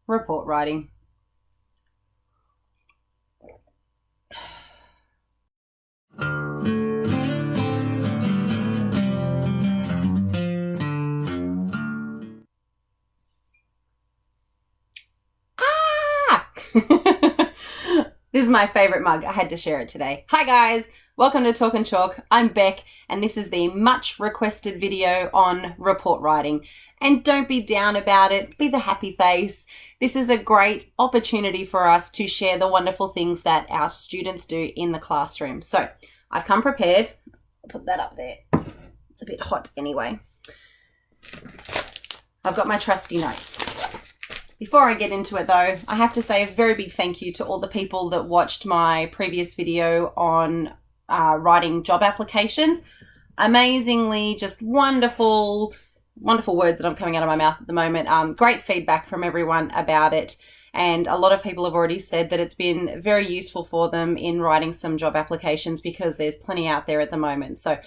report writing. This is my favorite mug. I had to share it today. Hi guys, welcome to Talk and Chalk. I'm Beck and this is the much requested video on report writing. And don't be down about it, be the happy face. This is a great opportunity for us to share the wonderful things that our students do in the classroom. So I've come prepared. I'll put that up there. It's a bit hot anyway. I've got my trusty notes. Before I get into it though, I have to say a very big thank you to all the people that watched my previous video on writing job applications. Amazingly, just wonderful words that I'm coming out of my mouth at the moment. Great feedback from everyone about it. And a lot of people have already said that it's been very useful for them in writing some job applications because there's plenty out there at the moment. So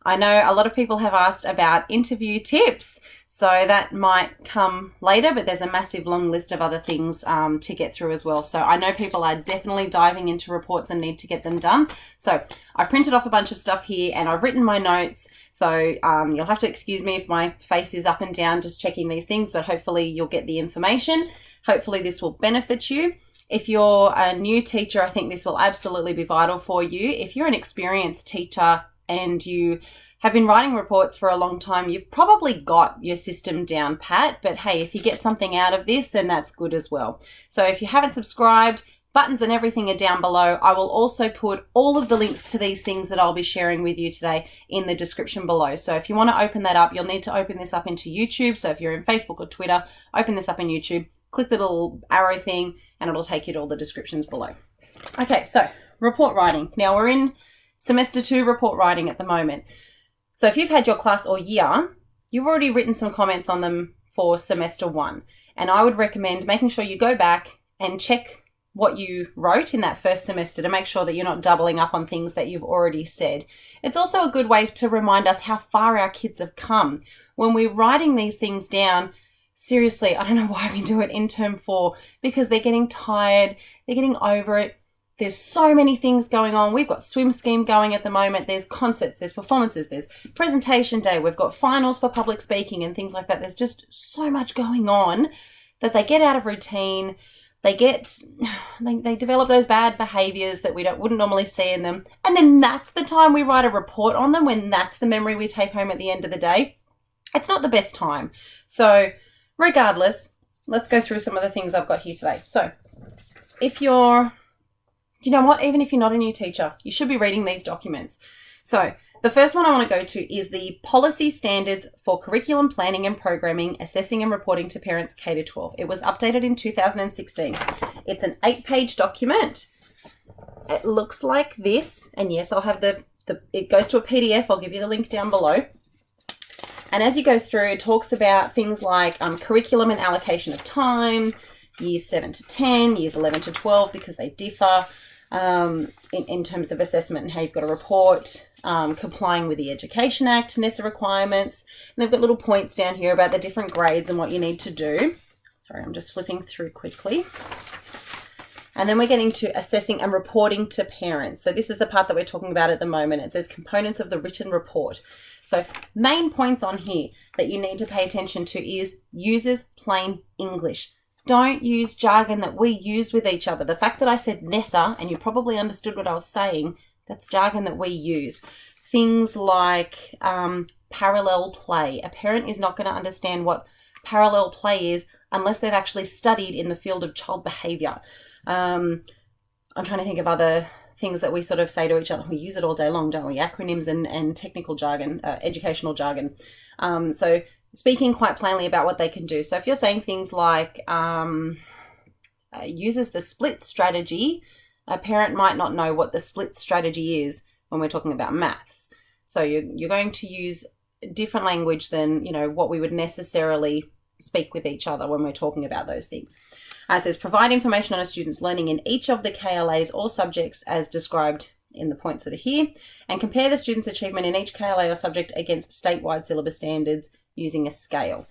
I know a lot of people have asked about interview tips. So that might come later, but there's a massive long list of other things to get through as well. So I know people are definitely diving into reports and need to get them done. So I've printed off a bunch of stuff here and I've written my notes. So you'll have to excuse me if my face is up and down just checking these things, but hopefully you'll get the information. Hopefully this will benefit you. If you're a new teacher, I think this will absolutely be vital for you. If you're an experienced teacher and you have been writing reports for a long time, you've probably got your system down pat, but hey, if you get something out of this, then that's good as well. So if you haven't subscribed, buttons and everything are down below. I will also put all of the links to these things that I'll be sharing with you today in the description below. So if you want to open that up, you'll need to open this up into YouTube. So if you're in Facebook or Twitter, open this up in YouTube, click the little arrow thing, and it'll take you to all the descriptions below. Okay, so report writing. Now we're in semester 2 report writing at the moment. So if you've had your class all year, you've already written some comments on them for semester 1. And I would recommend making sure you go back and check what you wrote in that first semester to make sure that you're not doubling up on things that you've already said. It's also a good way to remind us how far our kids have come. When we're writing these things down, seriously, I don't know why we do it in term 4, because they're getting tired, they're getting over it. There's so many things going on. We've got swim scheme going at the moment. There's concerts, there's performances, there's presentation day. We've got finals for public speaking and things like that. There's just so much going on that they get out of routine. They develop those bad behaviors that we wouldn't normally see in them. And then that's the time we write a report on them, when that's the memory we take home at the end of the day. It's not the best time. So regardless, let's go through some of the things I've got here today. So do you know what? Even if you're not a new teacher, you should be reading these documents. So the first one I want to go to is the Policy Standards for Curriculum Planning and Programming, Assessing and Reporting to Parents K-12. It was updated in 2016. It's an 8-page document. It looks like this. And yes, I'll have it goes to a PDF. I'll give you the link down below. And as you go through, it talks about things like curriculum and allocation of time, years 7 to 10, years 11 to 12, because they differ in terms of assessment and how you've got to report, complying with the Education Act, NESA requirements. And they've got little points down here about the different grades and what you need to do. Sorry, I'm just flipping through quickly. And then we're getting to assessing and reporting to parents. So this is the part that we're talking about at the moment. It says components of the written report. So main points on here that you need to pay attention to is uses plain English. Don't use jargon that we use with each other. The fact that I said NESA, and you probably understood what I was saying, that's jargon that we use. Things like parallel play. A parent is not going to understand what parallel play is unless they've actually studied in the field of child behavior. I'm trying to think of other things that we sort of say to each other. We use it all day long, don't we? Acronyms and technical jargon, educational jargon. So speaking quite plainly about what they can do. So if you're saying things like uses the split strategy, a parent might not know what the split strategy is when we're talking about maths. So you're going to use different language than, what we would necessarily speak with each other when we're talking about those things. It says provide information on a student's learning in each of the KLAs or subjects as described in the points that are here, and compare the student's achievement in each KLA or subject against statewide syllabus standards using a scale.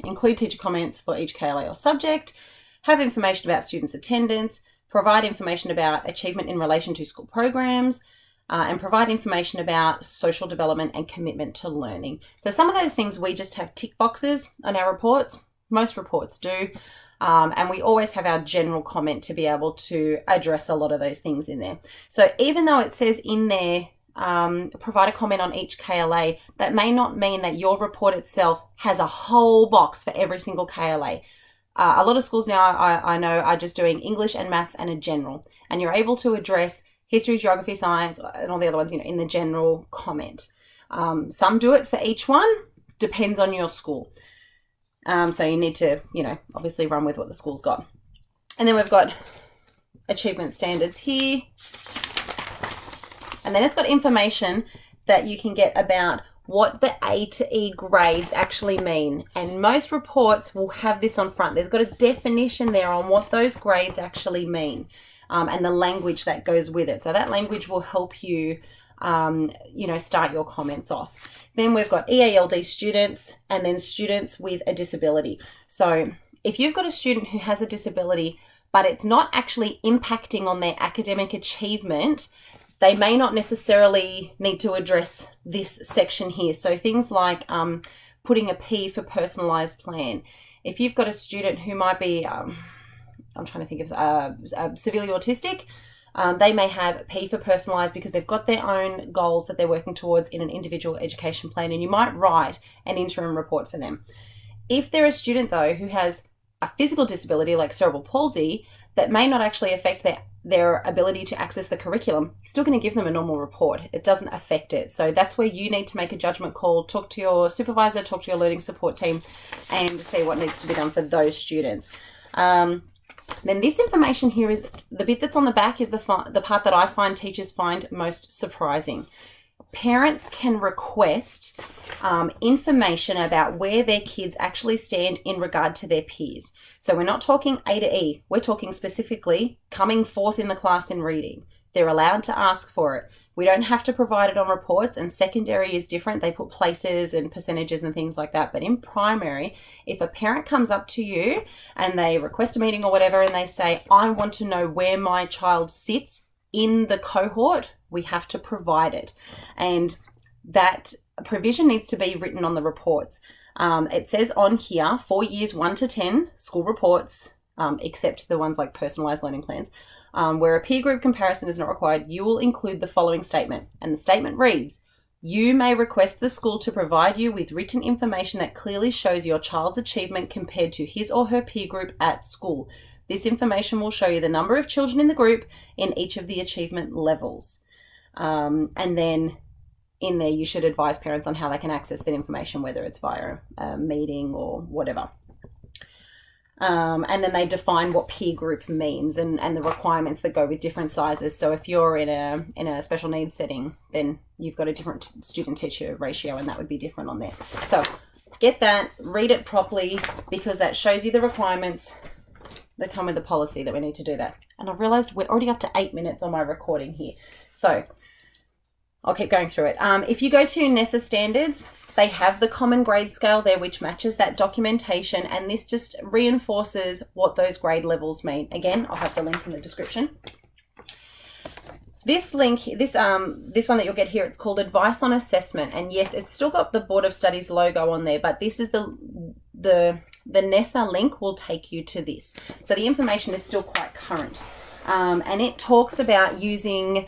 include teacher comments for each KLA or subject, have information about students' attendance, provide information about achievement in relation to school programs, and provide information about social development and commitment to learning. So some of those things we just have tick boxes on our reports. Most reports do. And we always have our general comment to be able to address a lot of those things in there. So even though it says in there, provide a comment on each KLA, that may not mean that your report itself has a whole box for every single KLA. A lot of schools now I know are just doing English and maths and a general, and you're able to address history, geography, science, and all the other ones, in the general comment. Some do it for each one, depends on your school. So you need to, obviously run with what the school's got. And then we've got achievement standards here. And then it's got information that you can get about what the A to E grades actually mean. And most reports will have this on front. There's got a definition there on what those grades actually mean, and the language that goes with it. So that language will help you, start your comments off. Then we've got EALD students and then students with a disability. So if you've got a student who has a disability, but it's not actually impacting on their academic achievement, they may not necessarily need to address this section here. So things like putting a P for personalized plan. If you've got a student who might be, I'm trying to think of severely autistic, they may have P for personalized because they've got their own goals that they're working towards in an individual education plan, and you might write an interim report for them. If they're a student though who has a physical disability like cerebral palsy that may not actually affect their ability to access the curriculum, you're still going to give them a normal report. It doesn't affect it. So that's where you need to make a judgment call, talk to your supervisor, talk to your learning support team, and see what needs to be done for those students. Then this information here is the bit that's on the back is the part that I find teachers find most surprising. Parents can request information about where their kids actually stand in regard to their peers. So we're not talking A to E. We're talking specifically coming forth in the class in reading. They're allowed to ask for it. We don't have to provide it on reports, and secondary is different. They put places and percentages and things like that. But in primary, if a parent comes up to you and they request a meeting or whatever and they say, I want to know where my child sits in the cohort, we have to provide it. And that provision needs to be written on the reports. It says on here, for years 1 to 10, school reports, except the ones like personalized learning plans, where a peer group comparison is not required, you will include the following statement. And the statement reads, you may request the school to provide you with written information that clearly shows your child's achievement compared to his or her peer group at school. This information will show you the number of children in the group in each of the achievement levels. And then in there, you should advise parents on how they can access that information, whether it's via a meeting or whatever. And then they define what peer group means and the requirements that go with different sizes. So if you're in a special needs setting, then you've got a different student-teacher ratio, and that would be different on there. So get that, read it properly, because that shows you the requirements that come with the policy that we need to do that. And I've realized we're already up to 8 minutes on my recording here. So I'll keep going through it. If you go to NESA standards, they have the common grade scale there, which matches that documentation, and this just reinforces what those grade levels mean. Again, I'll have the link in the description. This link, this one that you'll get here, it's called Advice on Assessment, and yes, it's still got the Board of Studies logo on there, but this is the NESA link will take you to this. So the information is still quite current, and it talks about using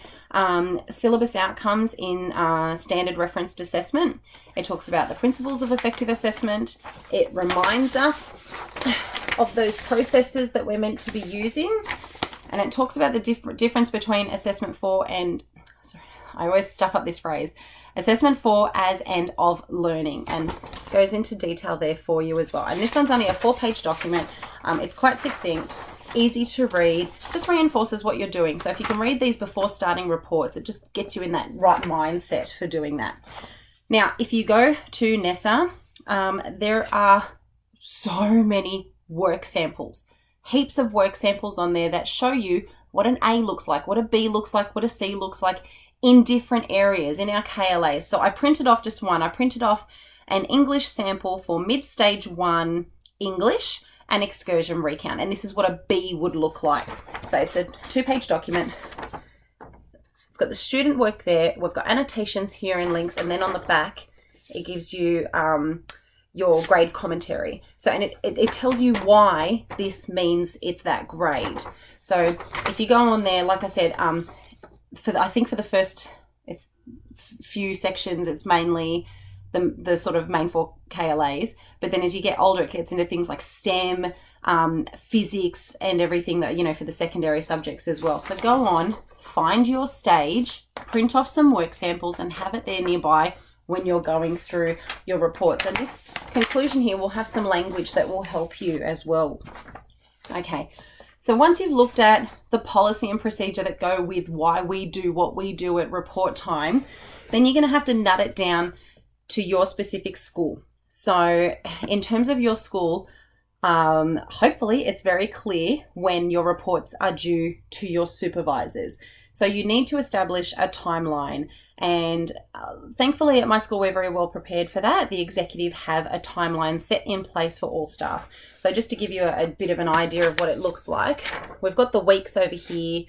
syllabus outcomes in standard referenced assessment. It talks about the principles of effective assessment. It reminds us of those processes that we're meant to be using. And it talks about the difference between assessment for and, sorry, I always stuff up this phrase, assessment for, as, and of learning, and goes into detail there for you as well. And this one's only a 4-page document. It's quite succinct, easy to read, just reinforces what you're doing. So if you can read these before starting reports, it just gets you in that right mindset for doing that. Now, if you go to NESA, there are so many work samples, heaps of work samples on there that show you what an A looks like, what a B looks like, what a C looks like in different areas in our KLAs. So I printed off just one. I printed off an English sample for mid-stage 1 English and excursion recount. And this is what a B would look like. So it's a 2-page document. It's got the student work there. We've got annotations here and links. And then on the back, it gives you your grade commentary. So, and it tells you why this means it's that grade. So if you go on there, like I said, I think for the first few sections, it's mainly the sort of main 4 KLAs. But then as you get older, it gets into things like STEM, physics, and everything that, you know, for the secondary subjects as well. So go on, find your stage, print off some work samples and have it there nearby when you're going through your reports. And this conclusion here will have some language that will help you as well. Okay, so once you've looked at the policy and procedure that go with why we do what we do at report time, then you're going to have to nut it down to your specific school. So in terms of your school, hopefully it's very clear when your reports are due to your supervisors. So you need to establish a timeline. And thankfully at my school, we're very well prepared for that. The executive have a timeline set in place for all staff. So just to give you a bit of an idea of what it looks like, we've got the weeks over here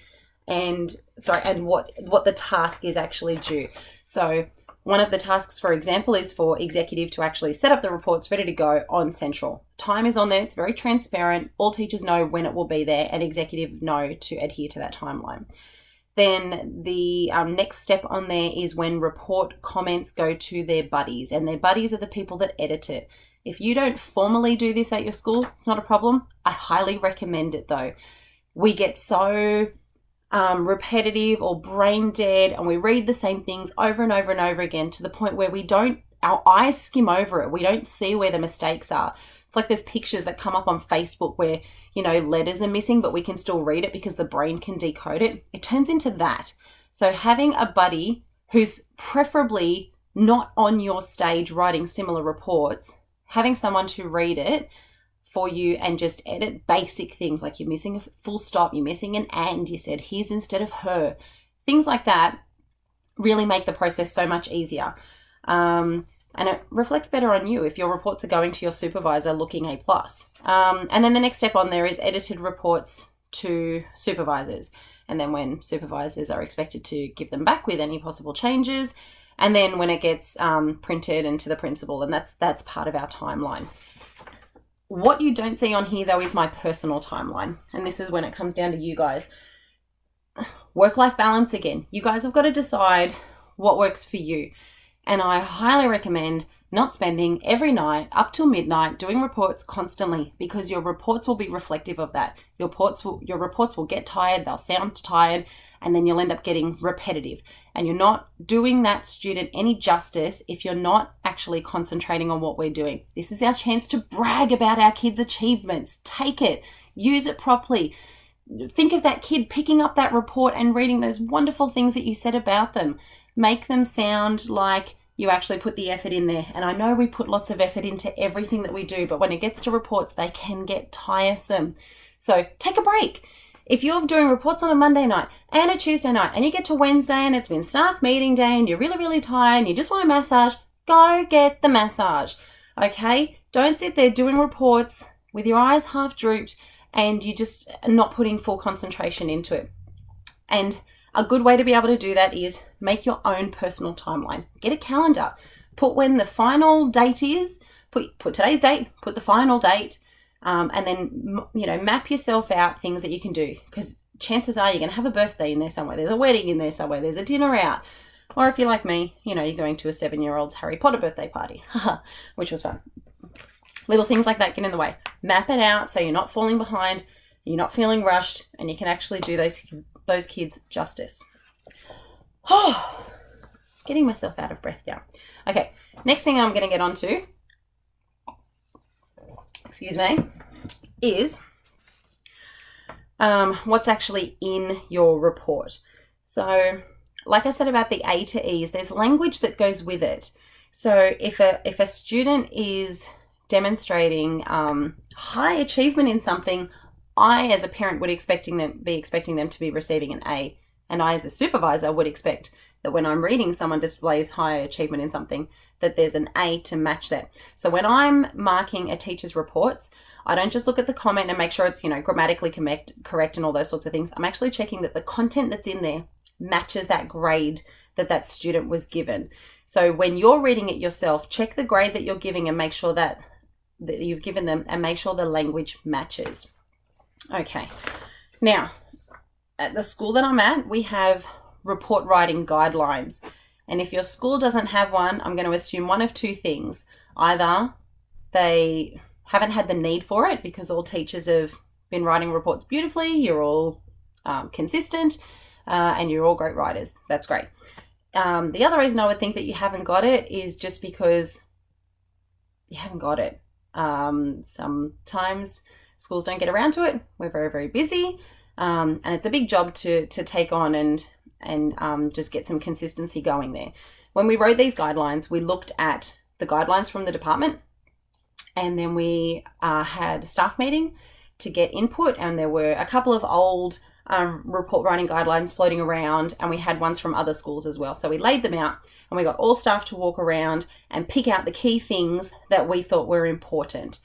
and what the task is actually due. So one of the tasks, for example, is for executive to actually set up the reports ready to go on Central. Time is on there. It's very transparent. All teachers know when it will be there and executive know to adhere to that timeline. Then the next step on there is when report comments go to their buddies, and their buddies are the people that edit it. If you don't formally do this at your school, it's not a problem. I highly recommend it though. We get so repetitive or brain dead, and we read the same things over and over and over again to the point where our eyes skim over it. We don't see where the mistakes are. It's like there's pictures that come up on Facebook where, you know, letters are missing, but we can still read it because the brain can decode it. It turns into that. So having a buddy who's preferably not on your stage writing similar reports, having someone to read it for you and just edit basic things like you're missing a full stop, you're missing an and, you said his instead of her. Things like that really make the process so much easier. And it reflects better on you if your reports are going to your supervisor looking A+. And then the next step on there is edited reports to supervisors. And then when supervisors are expected to give them back with any possible changes. And then when it gets printed and to the principal, and that's part of our timeline. What you don't see on here though is my personal timeline. And this is when it comes down to you guys. Work-life balance again. You guys have got to decide what works for you. And I highly recommend not spending every night up till midnight doing reports constantly, because your reports will be reflective of that. Your reports will get tired, they'll sound tired, and then you'll end up getting repetitive. And you're not doing that student any justice if you're not actually concentrating on what we're doing. This is our chance to brag about our kids' achievements. Take it, use it properly. Think of that kid picking up that report and reading those wonderful things that you said about them. Make them sound like you actually put the effort in there. And I know we put lots of effort into everything that we do, but when it gets to reports, they can get tiresome. So take a break. If you're doing reports on a Monday night and a Tuesday night and you get to Wednesday and it's been staff meeting day and you're really, really tired and you just want a massage, go get the massage, okay? Don't sit there doing reports with your eyes half drooped and you just not putting full concentration into it. And a good way to be able to do that is make your own personal timeline. Get a calendar. Put when the final date is. Put today's date. Put the final date. And then, you know, map yourself out things that you can do. Because chances are you're going to have a birthday in there somewhere. There's a wedding in there somewhere. There's a dinner out. Or if you're like me, you know, you're going to a 7-year-old's Harry Potter birthday party. Which was fun. Little things like that get in the way. Map it out so you're not falling behind. You're not feeling rushed. And you can actually do those kids justice. Oh, getting myself out of breath now. Okay, next thing I'm going to get onto, excuse me, is what's actually in your report. So, like I said about the A to E's, there's language that goes with it. So if a student is demonstrating high achievement in something, I, as a parent, would be expecting them to be receiving an A. And I, as a supervisor, would expect that when I'm reading someone displays high achievement in something, that there's an A to match that. So when I'm marking a teacher's reports, I don't just look at the comment and make sure it's, grammatically correct and all those sorts of things. I'm actually checking that the content that's in there matches that grade that student was given. So when you're reading it yourself, check the grade that you're giving and make sure that you've given them, and make sure the language matches. Okay. Now, at the school that I'm at, we have report writing guidelines. And if your school doesn't have one, I'm going to assume one of two things. Either they haven't had the need for it because all teachers have been writing reports beautifully, you're all consistent, and you're all great writers. That's great. The other reason I would think that you haven't got it is just because you haven't got it. Sometimes schools don't get around to it. We're very, very busy. And it's a big job to take on and just get some consistency going there. When we wrote these guidelines, we looked at the guidelines from the department, and then we had a staff meeting to get input, and there were a couple of old report writing guidelines floating around, and we had ones from other schools as well. So we laid them out, and we got all staff to walk around and pick out the key things that we thought were important.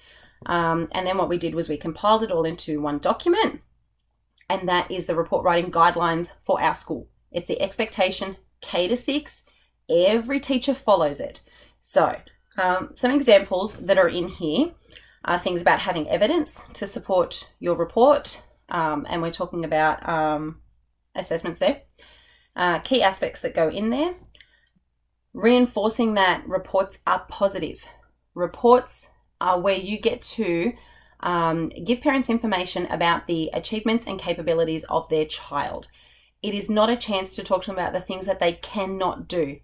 And then what we did was we compiled it all into one document, and that is the report writing guidelines for our school. It's the expectation K to 6. Every teacher follows it. So some examples that are in here are things about having evidence to support your report, and we're talking about assessments there. Key aspects that go in there. Reinforcing that reports are positive. Reports are where you get to give parents information about the achievements and capabilities of their child. It is not a chance to talk to them about the things that they cannot do.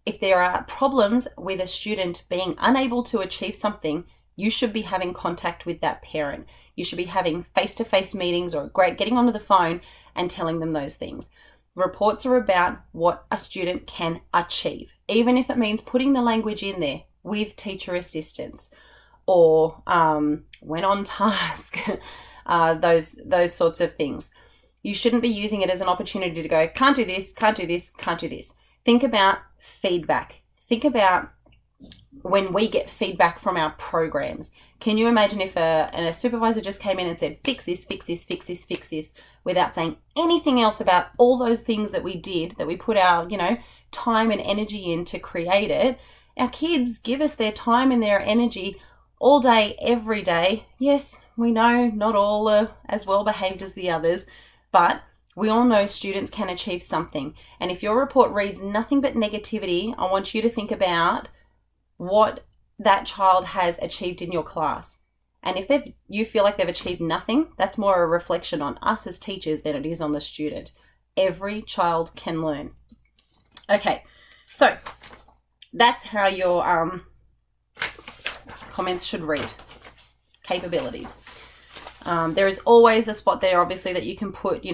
If there are problems with a student being unable to achieve something, you should be having contact with that parent. You should be having face-to-face meetings or getting onto the phone and telling them those things. Reports are about what a student can achieve, even if it means putting the language in there with teacher assistance or when on task, those sorts of things. You shouldn't be using it as an opportunity to go, can't do this, can't do this, can't do this. Think about feedback. Think about when we get feedback from our programs. Can you imagine if a supervisor just came in and said, fix this, fix this, fix this, fix this, without saying anything else about all those things that we did, that we put our, time and energy in to create it? Our kids give us their time and their energy all day, every day. Yes, we know not all are as well behaved as the others, but we all know students can achieve something. And if your report reads nothing but negativity, I want you to think about what that child has achieved in your class. And if you feel like they've achieved nothing, that's more a reflection on us as teachers than it is on the student. Every child can learn. Okay, so that's how your comments should read. Capabilities. There is always a spot there, obviously, that you can put,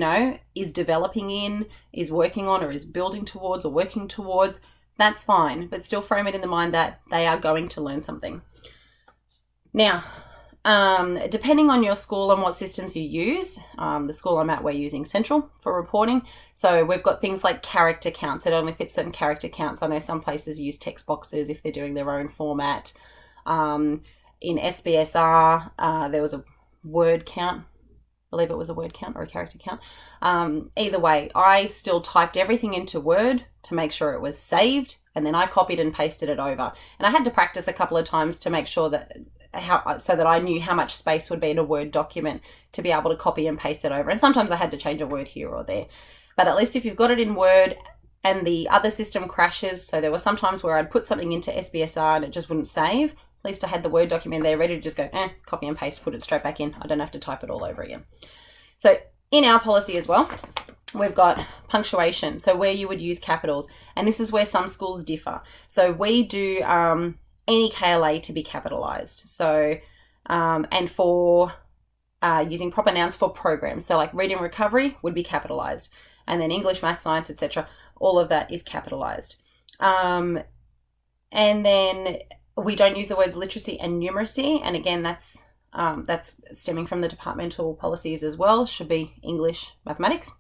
is developing in, is working on, or is building towards, or working towards. That's fine, but still frame it in the mind that they are going to learn something. Now, depending on your school and what systems you use, the school I'm at, we're using Central for reporting. So we've got things like character counts. It only fits certain character counts. I know some places use text boxes if they're doing their own format. In SBSR, there was a word count. I believe it was a word count or a character count. Either way, I still typed everything into Word to make sure it was saved, and then I copied and pasted it over. And I had to practice a couple of times to make sure that so that I knew how much space would be in a Word document to be able to copy and paste it over. And sometimes I had to change a word here or there. But at least if you've got it in Word and the other system crashes, so there were some times where I'd put something into SBSR and it just wouldn't save, at least I had the Word document there ready to just go, copy and paste, put it straight back in. I don't have to type it all over again. So in our policy as well, we've got punctuation. So where you would use capitals. And this is where some schools differ. So we do any KLA to be capitalized. So, and for using proper nouns for programs. So like reading recovery would be capitalized. And then English, math, science, etc. All of that is capitalized. And then we don't use the words literacy and numeracy. And again, that's stemming from the departmental policies as well. Should be English, mathematics.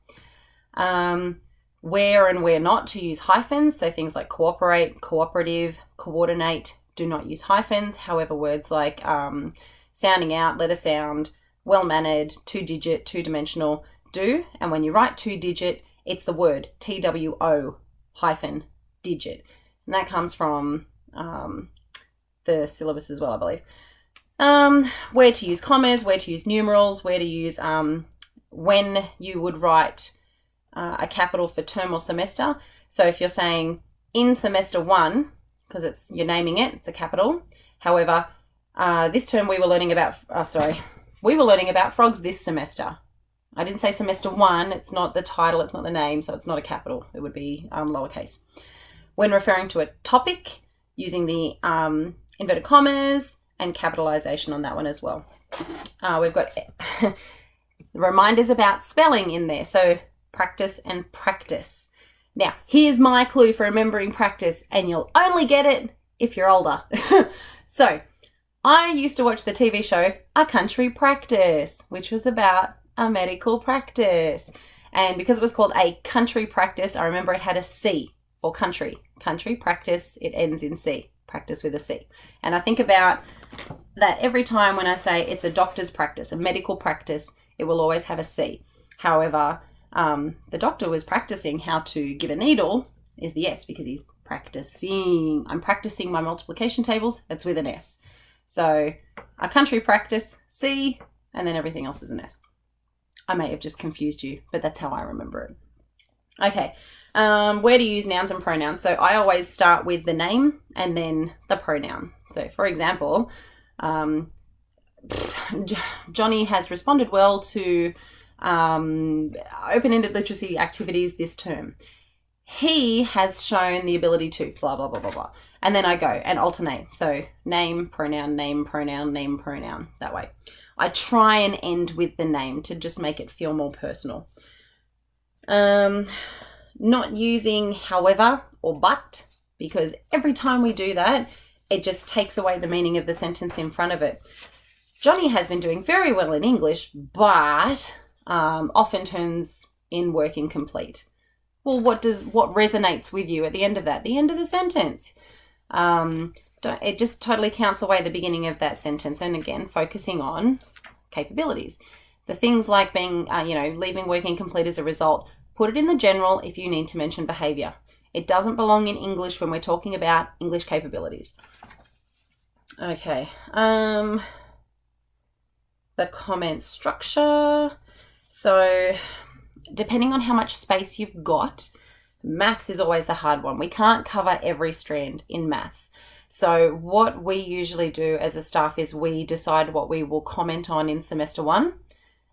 where and where not to use hyphens. So things like cooperate, cooperative, coordinate do not use hyphens. However, words like sounding out, letter sound, well-mannered, two-digit, two-dimensional do. And when you write two-digit, it's the word TWO hyphen digit. And that comes from the syllabus as well, I believe. Where to use commas, where to use numerals, where to use when you would write a capital for term or semester. So if you're saying in semester 1, because you're naming it, it's a capital. However, this term we were learning about, we were learning about frogs this semester. I didn't say semester 1, it's not the title, it's not the name, so it's not a capital. It would be lowercase. When referring to a topic, using the inverted commas and capitalization on that one as well. We've got reminders about spelling in there. So practice and practice. Now, here's my clue for remembering practice, and you'll only get it if you're older. So, I used to watch the TV show A Country Practice, which was about a medical practice. And because it was called A Country Practice, I remember it had a C for country. Country practice, it ends in C. Practice with a C. And I think about that every time when I say it's a doctor's practice, a medical practice, it will always have a C. However, the doctor was practicing how to give a needle is the S because he's practicing. I'm practicing my multiplication tables. It's with an S. So a country practice, C, and then everything else is an S. I may have just confused you, but that's how I remember it. Okay. Where to use nouns and pronouns. So I always start with the name and then the pronoun. So for example, Johnny has responded well to open-ended literacy activities this term. He has shown the ability to blah, blah, blah, blah, blah. And then I go and alternate. So name, pronoun, name, pronoun, name, pronoun, that way. I try and end with the name to just make it feel more personal. Not using however or but, because every time we do that, it just takes away the meaning of the sentence in front of it. Johnny has been doing very well in English, but often turns in work incomplete. Well, what resonates with you at the end of that? The end of the sentence. It just totally counts away the beginning of that sentence. And again, focusing on capabilities. The things like being, leaving work incomplete as a result, put it in the general if you need to mention behavior. It doesn't belong in English when we're talking about English capabilities. Okay. The comment structure. So depending on how much space you've got, maths is always the hard one. We can't cover every strand in maths. So what we usually do as a staff is we decide what we will comment on in semester 1,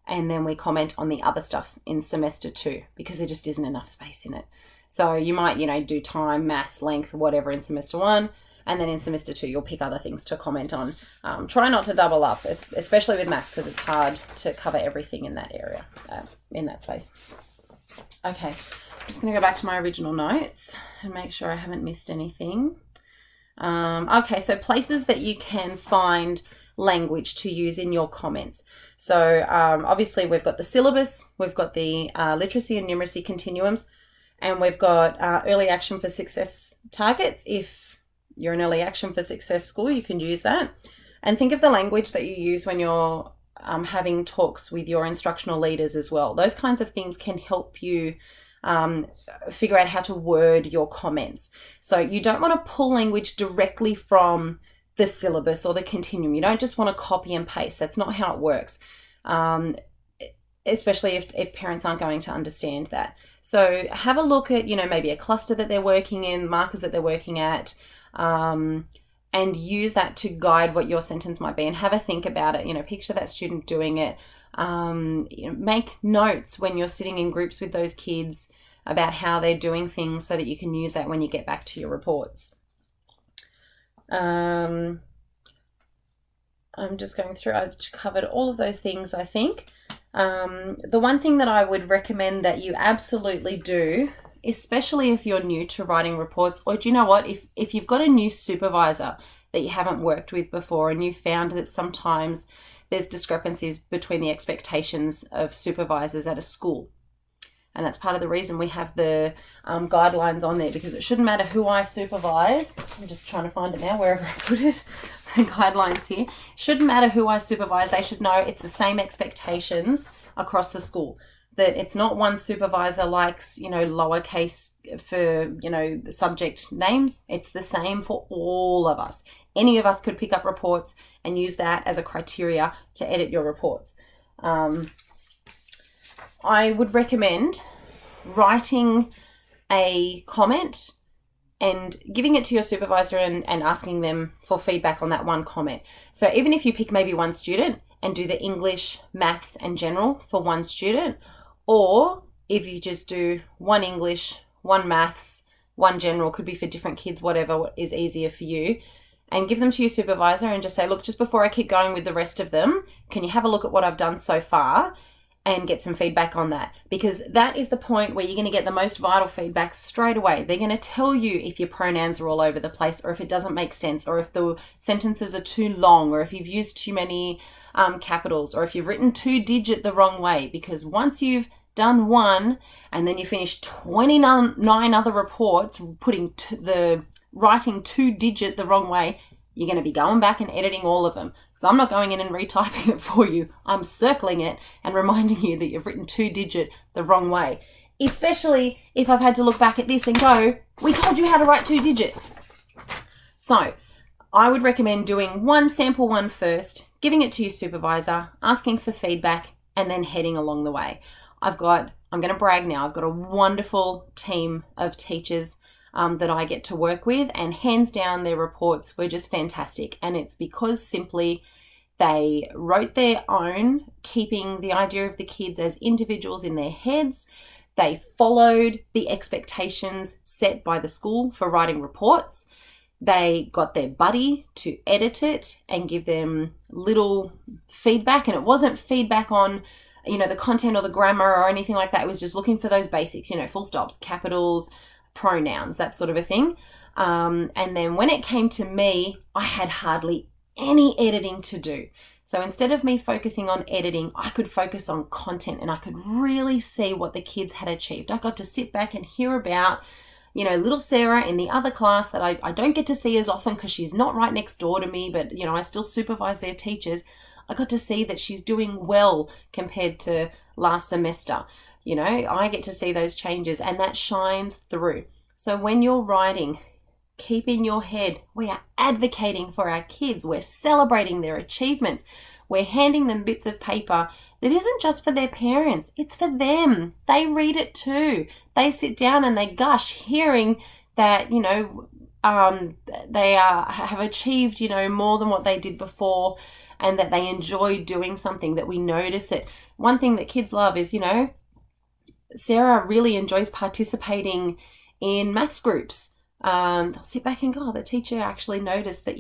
and then we comment on the other stuff in semester 2 because there just isn't enough space in it. So you might, do time, maths, length, whatever in semester 1, and then in semester 2 you'll pick other things to comment on. Try not to double up, especially with maths, because it's hard to cover everything in that area, in that space. Okay, I'm just going to go back to my original notes and make sure I haven't missed anything. Okay, so places that you can find language to use in your comments. So obviously we've got the syllabus, we've got the literacy and numeracy continuums, and we've got early action for success targets. If you're an early action for success school, you can use that. And think of the language that you use when you're having talks with your instructional leaders as well. Those kinds of things can help you figure out how to word your comments. So you don't want to pull language directly from the syllabus or the continuum. You don't just want to copy and paste. That's not how it works, especially if parents aren't going to understand that. So have a look at, maybe a cluster that they're working in, markers that they're working at, and use that to guide what your sentence might be, and have a think about it. Picture that student doing it. Make notes when you're sitting in groups with those kids about how they're doing things so that you can use that when you get back to your reports. I'm just going through, I've covered all of those things, I think. The one thing that I would recommend that you absolutely do, especially if you're new to writing reports, or do you know what, if you've got a new supervisor that you haven't worked with before and you found that sometimes there's discrepancies between the expectations of supervisors at a school, And that's part of the reason we have the guidelines on there, because it shouldn't matter who I supervise. I'm just trying to find it now, wherever I put it. The guidelines here. Shouldn't matter who I supervise. They should know it's the same expectations across the school. That it's not one supervisor likes, lowercase for, the subject names. It's the same for all of us. Any of us could pick up reports and use that as a criteria to edit your reports. I would recommend writing a comment and giving it to your supervisor and asking them for feedback on that one comment. So even if you pick maybe one student and do the English, maths, and general for one student, or if you just do one English, one maths, one general, could be for different kids, whatever is easier for you, and give them to your supervisor and just say, look, just before I keep going with the rest of them, can you have a look at what I've done so far and get some feedback on that? Because that is the point where you're going to get the most vital feedback straight away. They're going to tell you if your pronouns are all over the place, or if it doesn't make sense, or if the sentences are too long, or if you've used too many capitals, or if you've written 2-digit the wrong way. Because once you've done one and then you finish 29 other reports putting the writing 2-digit the wrong way, you're going to be going back and editing all of them. So I'm not going in and retyping it for you. I'm circling it and reminding you that you've written 2-digit the wrong way. Especially if I've had to look back at this and go, we told you how to write 2-digit. So I would recommend doing one sample one first, giving it to your supervisor, asking for feedback, and then heading along the way. I'm going to brag now. I've got a wonderful team of teachers that I get to work with, and hands down their reports were just fantastic. And it's because simply they wrote their own, keeping the idea of the kids as individuals in their heads. They followed the expectations set by the school for writing reports. They got their buddy to edit it and give them little feedback. And it wasn't feedback on, the content or the grammar or anything like that. It was just looking for those basics, full stops, capitals, pronouns, that sort of a thing. And then when it came to me, I had hardly any editing to do. So instead of me focusing on editing, I could focus on content, and I could really see what the kids had achieved. I got to sit back and hear about, little Sarah in the other class that I don't get to see as often because she's not right next door to me, but, I still supervise their teachers. I got to see that she's doing well compared to last semester. I get to see those changes, and that shines through. So when you're writing, keep in your head, we are advocating for our kids. We're celebrating their achievements. We're handing them bits of paper that isn't just for their parents. It's for them. They read it too. They sit down and they gush, hearing that, they have achieved, more than what they did before, and that they enjoy doing something, that we notice it. One thing that kids love is, Sarah really enjoys participating in maths groups. They'll sit back and go, oh, the teacher actually noticed that,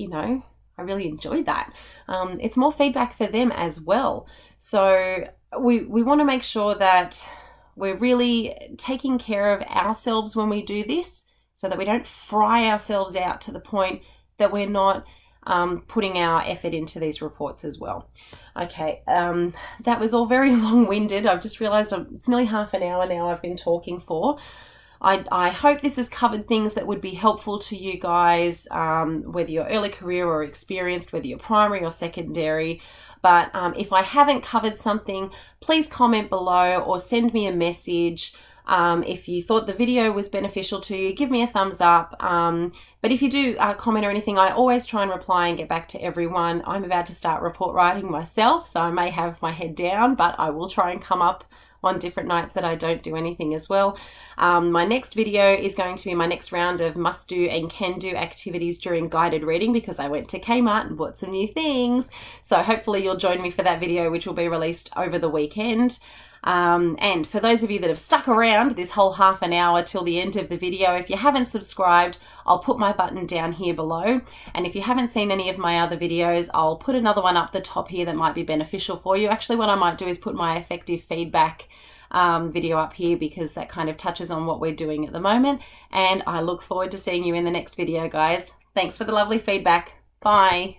I really enjoyed that. It's more feedback for them as well. So we want to make sure that we're really taking care of ourselves when we do this, so that we don't fry ourselves out to the point that we're not putting our effort into these reports as well. Okay, that was all very long-winded. I've just realized it's nearly half an hour now I've been talking for. I hope this has covered things that would be helpful to you guys, whether you're early career or experienced, whether you're primary or secondary. But if I haven't covered something, please comment below or send me a message. If you thought the video was beneficial to you, give me a thumbs up. But if you do comment or anything, I always try and reply and get back to everyone. I'm about to start report writing myself, so I may have my head down, but I will try and come up on different nights that I don't do anything as well. My next video is going to be my next round of must-do and can-do activities during guided reading, because I went to Kmart and bought some new things. So hopefully you'll join me for that video, which will be released over the weekend. And for those of you that have stuck around this whole half an hour till the end of the video, if you haven't subscribed, I'll put my button down here below. And if you haven't seen any of my other videos, I'll put another one up the top here that might be beneficial for you. Actually, what I might do is put my effective feedback video up here, because that kind of touches on what we're doing at the moment. And I look forward to seeing you in the next video, guys. Thanks for the lovely feedback. Bye.